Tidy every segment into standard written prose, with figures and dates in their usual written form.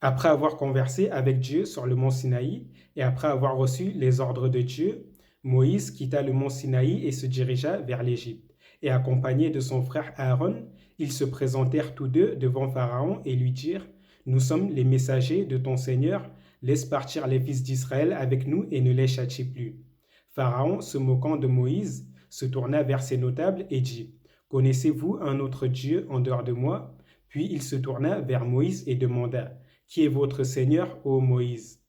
Après avoir conversé avec Dieu sur le mont Sinaï et après avoir reçu les ordres de Dieu, Moïse quitta le mont Sinaï et se dirigea vers l'Égypte. Et accompagné de son frère Aaron, ils se présentèrent tous deux devant Pharaon et lui dirent: Nous sommes les messagers de ton Seigneur, laisse partir les fils d'Israël avec nous et ne les châtie plus. Pharaon, se moquant de Moïse, se tourna vers ses notables et dit: Connaissez-vous un autre Dieu en dehors de moi? Puis il se tourna vers Moïse et demanda: Qui est votre Seigneur, ô Moïse?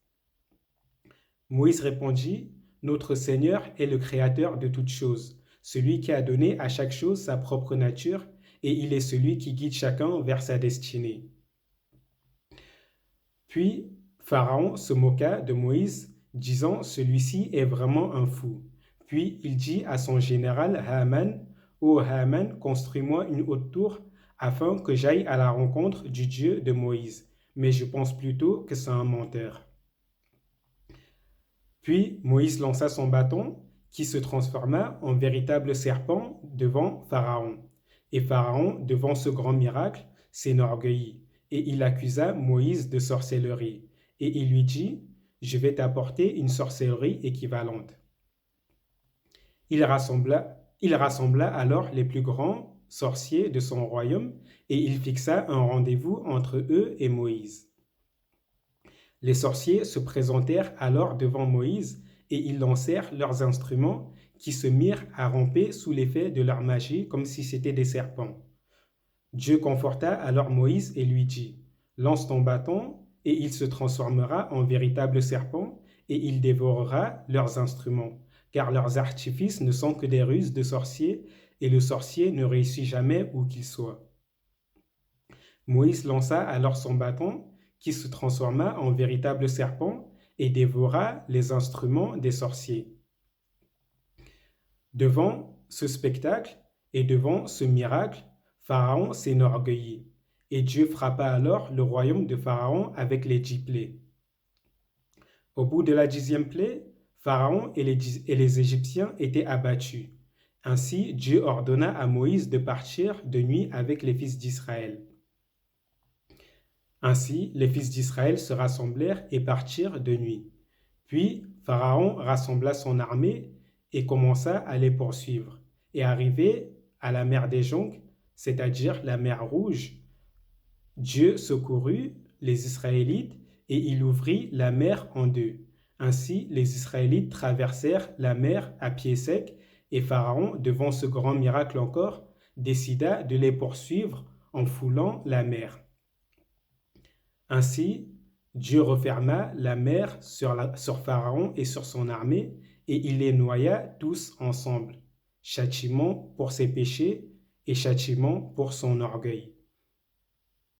Moïse répondit: Notre Seigneur est le Créateur de toutes choses, celui qui a donné à chaque chose sa propre nature, et il est celui qui guide chacun vers sa destinée. Puis Pharaon se moqua de Moïse, disant: Celui-ci est vraiment un fou. Puis il dit à son général Haaman: Ô Haaman, construis-moi une haute tour afin que j'aille à la rencontre du Dieu de Moïse. Mais je pense plutôt que c'est un menteur. Puis Moïse lança son bâton, qui se transforma en véritable serpent devant Pharaon. Et Pharaon, devant ce grand miracle, s'enorgueillit, et il accusa Moïse de sorcellerie. Et il lui dit: Je vais t'apporter une sorcellerie équivalente. Il rassembla alors les plus grands sorciers de son royaume, et il fixa un rendez-vous entre eux et Moïse. Les sorciers se présentèrent alors devant Moïse, et ils lancèrent leurs instruments, qui se mirent à ramper sous l'effet de leur magie comme si c'étaient des serpents. Dieu conforta alors Moïse et lui dit: Lance ton bâton, et il se transformera en véritable serpent, et il dévorera leurs instruments, car leurs artifices ne sont que des ruses de sorciers, et le sorcier ne réussit jamais où qu'il soit. Moïse lança alors son bâton, qui se transforma en véritable serpent et dévora les instruments des sorciers. Devant ce spectacle et devant ce miracle, Pharaon s'enorgueillit, et Dieu frappa alors le royaume de Pharaon avec les 10 plaies. Au bout de la 10e plaie, Pharaon et les Égyptiens étaient abattus. Ainsi, Dieu ordonna à Moïse de partir de nuit avec les fils d'Israël. Ainsi, les fils d'Israël se rassemblèrent et partirent de nuit. Puis Pharaon rassembla son armée et commença à les poursuivre. Et arrivé à la mer des Jonques, c'est-à-dire la mer Rouge, Dieu secourut les Israélites et il ouvrit la mer en deux. Ainsi, les Israélites traversèrent la mer à pied sec, et Pharaon, devant ce grand miracle encore, décida de les poursuivre en foulant la mer. Ainsi, Dieu referma la mer sur Pharaon et sur son armée, et il les noya tous ensemble. Châtiment pour ses péchés et châtiment pour son orgueil.